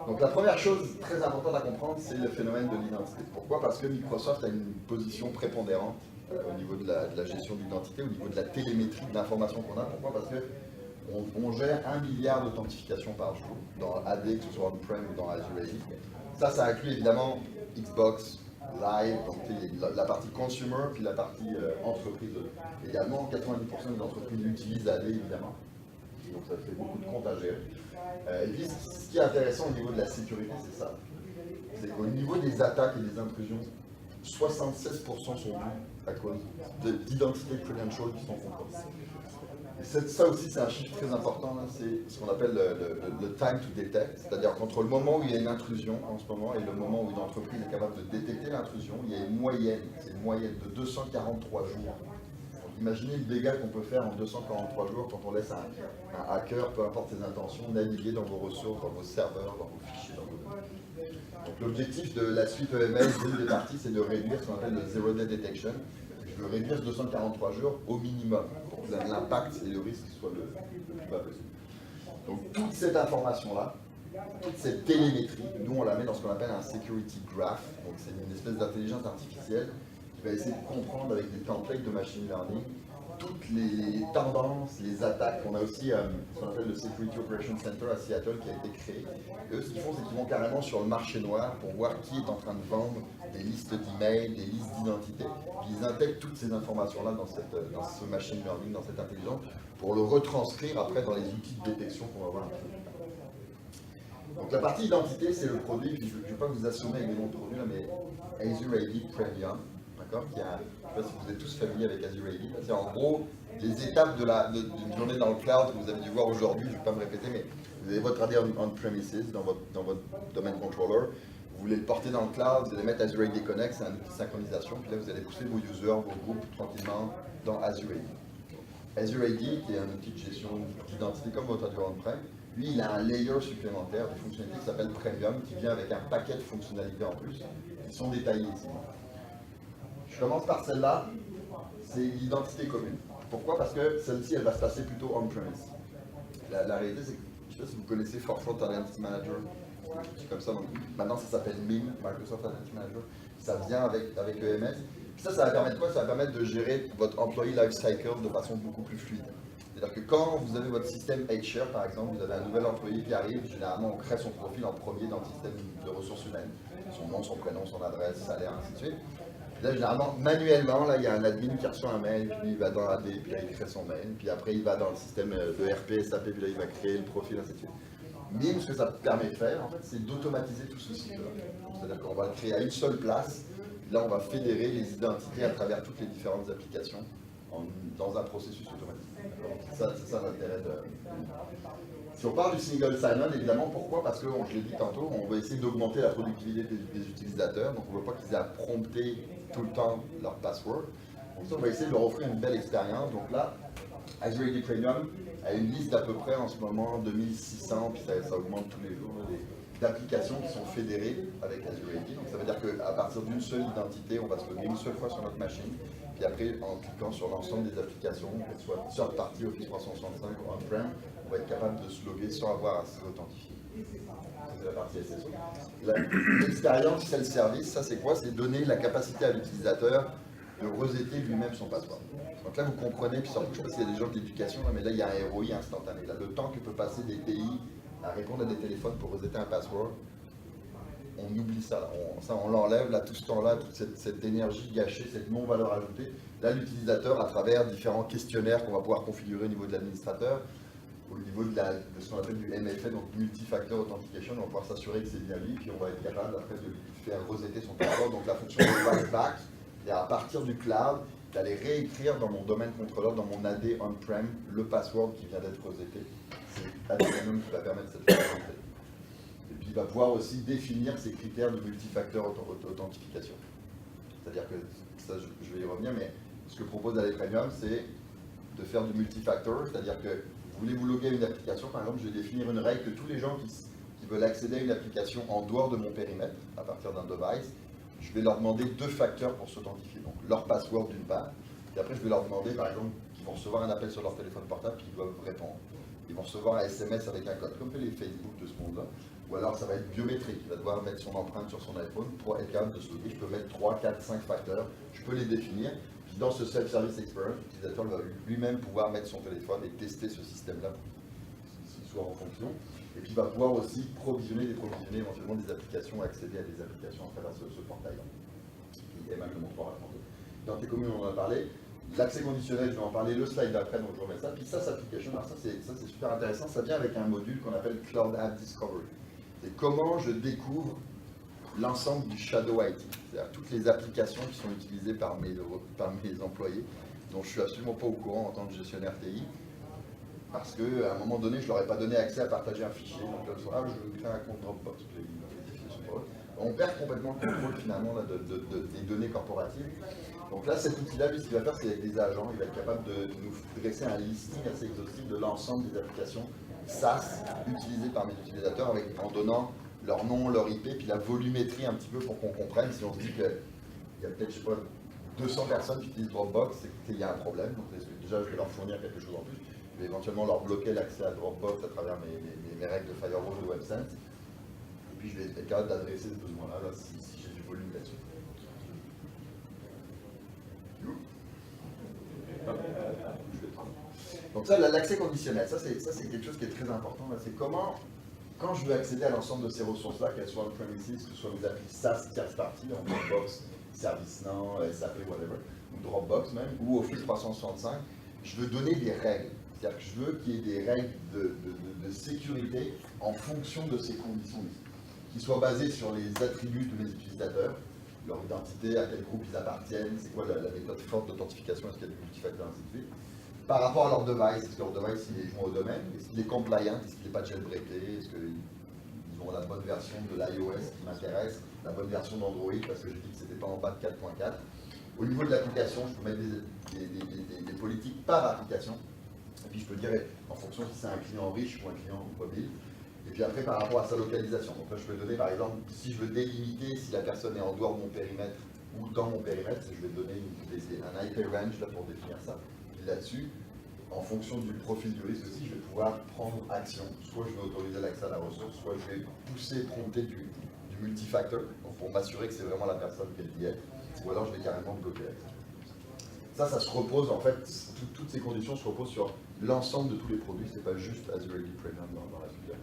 Donc la première chose très importante à comprendre, c'est le phénomène de l'identité. Pourquoi? Parce que Microsoft a une position prépondérante au niveau de la gestion de l'identité, au niveau de la télémétrie de l'information qu'on a. Pourquoi? Parce que on gère 1 milliard d'authentifications par jour dans AD, que ce soit on-prem ou dans Azure AD. Ça inclut évidemment Xbox Live, donc la partie consumer, puis la partie entreprise. Également, 90% des entreprises utilisent AD évidemment. Donc ça fait beaucoup de comptes à gérer. Et puis, ce qui est intéressant au niveau de la sécurité, c'est ça. C'est qu'au niveau des attaques et des intrusions, 76% sont dus à cause d'identités credentials qui sont compromises. Et ça aussi, c'est un chiffre très important, c'est ce qu'on appelle le time to detect, c'est-à-dire qu'entre le moment où il y a une intrusion en ce moment et le moment où une entreprise est capable de détecter l'intrusion, il y a une moyenne, c'est une moyenne de 243 jours. Imaginez le dégât qu'on peut faire en 243 jours quand on laisse un hacker, peu importe ses intentions, naviguer dans vos ressources, dans vos serveurs, dans vos fichiers, dans vos données. Donc l'objectif de la suite EML, d'une des parties, c'est de réduire ce qu'on appelle le Zero Day Detection. Je veux réduire ce 243 jours au minimum pour que l'impact et le risque soient le plus bas possible. Donc toute cette information-là, toute cette télémétrie, nous on la met dans ce qu'on appelle un Security Graph. Donc c'est une espèce d'intelligence artificielle qui va essayer de comprendre avec des templates de machine learning toutes les tendances, les attaques. On a aussi ce qu'on appelle le Security Operations Center à Seattle qui a été créé. Et eux, ce qu'ils font, c'est qu'ils vont carrément sur le marché noir pour voir qui est en train de vendre des listes d'emails, des listes d'identité. Puis ils intègrent toutes ces informations-là dans ce machine learning, dans cette intelligence, pour le retranscrire après dans les outils de détection qu'on va voir. Donc la partie identité, c'est le produit, puis je ne vais pas vous assommer avec les noms de produits là, mais Azure AD Premium. Je ne sais pas si vous êtes tous familiers avec Azure AD. C'est en gros les étapes d'une journée dans le cloud que vous avez dû voir aujourd'hui. Je ne vais pas me répéter, mais vous avez votre AD on-premises dans votre domaine controller. Vous voulez le porter dans le cloud, vous allez mettre Azure AD Connect, c'est un outil de synchronisation. Puis là, vous allez pousser vos users, vos groupes tranquillement dans Azure AD. Azure AD, qui est un outil de gestion d'identité comme votre Azure on-prem, lui, il a un layer supplémentaire de fonctionnalités qui s'appelle Premium, qui vient avec un paquet de fonctionnalités en plus, qui sont détaillées ici. Je commence par celle-là, c'est l'identité commune. Pourquoi? Parce que celle-ci, elle va se passer plutôt on-premise. La réalité, c'est que, je ne sais pas si vous connaissez Forefront Identity Manager, c'est comme ça, donc maintenant ça s'appelle MIM, Microsoft Identity Manager, ça vient avec EMS. Puis ça va permettre quoi? Ça va permettre de gérer votre employee life cycle de façon beaucoup plus fluide. C'est-à-dire que quand vous avez votre système HR, par exemple, vous avez un nouvel employé qui arrive, généralement on crée son profil en premier dans le système de ressources humaines. Son nom, son prénom, son adresse, salaire, ainsi de suite. Là, généralement, manuellement, là, il y a un admin qui reçoit un mail, puis il va dans AD, puis là, il crée son mail, puis après, il va dans le système de RP, SAP, puis là, il va créer le profil, ainsi de suite. MIM, ce que ça permet de faire, en fait, c'est d'automatiser tout ce cycle-là. C'est-à-dire qu'on va le créer à une seule place, puis là, on va fédérer les identités à travers toutes les différentes applications dans un processus automatique. C'est ça l'intérêt de... Si on parle du single sign-on, évidemment, pourquoi? Parce que, je l'ai dit tantôt, on va essayer d'augmenter la productivité des utilisateurs, donc on ne veut pas qu'ils aient à prompter tout le temps leur password. Donc ça, on va essayer de leur offrir une belle expérience. Donc là, Azure AD Premium a une liste d'à peu près en ce moment 2600, puis ça augmente tous les jours, d'applications qui sont fédérées avec Azure AD. Donc ça veut dire qu'à partir d'une seule identité, on va se loguer une seule fois sur notre machine, puis après, en cliquant sur l'ensemble des applications, qu'elles soient third party Office 365 ou on-prem, on va être capable de se loguer sans avoir à s'authentifier. C'est la partie SSO. L'expérience self-service, ça c'est quoi? C'est donner la capacité à l'utilisateur de resetter lui-même son password. Donc là, vous comprenez, puis surtout, je ne sais pas s'il y a des gens de l'éducation, mais là, il y a un ROI instantané. Là, le temps que peut passer des TI à répondre à des téléphones pour resetter un password, on oublie ça. On l'enlève, là, tout ce temps-là, toute cette énergie gâchée, cette non-valeur ajoutée. Là, l'utilisateur, à travers différents questionnaires qu'on va pouvoir configurer au niveau de l'administrateur, au niveau de ce qu'on appelle du MFA, donc Multi-Factor Authentication, on va pouvoir s'assurer que c'est bien lui, puis on va être capable après de faire resetter son password. Donc la fonction de back, et à partir du cloud, d'aller réécrire dans mon domaine contrôleur, dans mon AD on-prem, le password qui vient d'être reseté. C'est AD Premium qui va permettre cette fonctionnalité. Et puis il va pouvoir aussi définir ses critères de multifacteur authentification. C'est-à-dire que, ça je vais y revenir, mais ce que propose AD Premium, c'est de faire du multifactor, c'est-à-dire que vous voulez vous loguer à une application, par exemple, je vais définir une règle que tous les gens qui veulent accéder à une application en dehors de mon périmètre, à partir d'un device, je vais leur demander 2 facteurs pour s'authentifier. Donc leur password d'une part, et après je vais leur demander, par exemple, Ils vont recevoir un appel sur leur téléphone portable, puis ils doivent répondre. Ils vont recevoir un SMS avec un code, comme fait les Facebook de ce monde-là. Ou alors ça va être biométrique, il va devoir mettre son empreinte sur son iPhone pour être capable de se loguer. Je peux mettre 3, 4, 5 facteurs, je peux les définir. Puis dans ce self-service experience, l'utilisateur va lui-même pouvoir mettre son téléphone et tester ce système-là pour qu'il soit en fonction. Et puis il va pouvoir aussi provisionner, déprovisionner éventuellement des applications, accéder à des applications à travers ce portail-là. Et Emma le montrera tantôt. Dans tes communes, on en a parlé. L'accès conditionnel, je vais en parler le slide d'après, donc je vous remets ça. Puis ça, cette application, alors ça c'est super intéressant, ça vient avec un module qu'on appelle Cloud App Discovery. C'est comment je découvre l'ensemble du Shadow IT, c'est-à-dire toutes les applications qui sont utilisées par mes employés, dont je ne suis absolument pas au courant en tant que gestionnaire TI, parce qu'à un moment donné, je ne leur ai pas donné accès à partager un fichier. Donc là, je veux créer un compte Dropbox. On perd complètement le contrôle finalement là, des données corporatives. Donc là, cet outil-là, ce qu'il va faire, c'est avec des agents, il va être capable de nous dresser un listing assez exhaustif de l'ensemble des applications SaaS utilisées par mes utilisateurs, en donnant leur nom, leur IP, puis la volumétrie un petit peu pour qu'on comprenne. Si on se dit qu'il y a peut-être, je sais pas, 200 personnes qui utilisent Dropbox, c'est qu'il y a un problème. Donc déjà, je vais leur fournir quelque chose en plus. Je vais éventuellement leur bloquer l'accès à Dropbox à travers mes règles de firewall de WebSense. Et puis je vais être capable d'adresser ce besoin-là si j'ai du volume là-dessus. Donc ça, l'accès conditionnel, ça c'est quelque chose qui est très important. C'est comment, quand je veux accéder à l'ensemble de ces ressources-là, qu'elles soient on-premises, que ce soit mes applis SaaS tierce partie, en Dropbox, ServiceNow, SAP, whatever, ou Dropbox même, ou Office 365, je veux donner des règles. C'est-à-dire que je veux qu'il y ait des règles de sécurité en fonction de ces conditions, qui soient basées sur les attributs de mes utilisateurs, leur identité, à quel groupe ils appartiennent, c'est quoi la méthode forte d'authentification, est-ce qu'il y a des multifacteurs, ainsi de suite. Par rapport à leur device, est-ce que leur device il est joint au domaine, est-ce qu'il est compliant, est-ce qu'il n'est pas jailbreaké, est-ce qu'ils ont la bonne version de l'iOS qui m'intéresse, la bonne version d'Android, parce que j'ai dit que c'était pas en bas de 4.4. Au niveau de l'application, je peux mettre des politiques par application. Et puis je peux dire, en fonction si c'est un client riche ou un client mobile. Et puis après, par rapport à sa localisation. Donc là, je peux donner, par exemple, si je veux délimiter si la personne est en dehors de mon périmètre ou dans mon périmètre, je vais donner un IP range là, pour définir ça. Et là-dessus, en fonction du profil du risque aussi, je vais pouvoir prendre action. Soit je vais autoriser l'accès à la ressource, soit je vais pousser, prompter du multifactor, donc pour m'assurer que c'est vraiment la personne qu'elle dit être, ou alors je vais carrément bloquer l'accès. Ça se repose, en fait, toutes ces conditions se reposent sur l'ensemble de tous les produits, c'est pas juste Azure AD Premium dans la suite.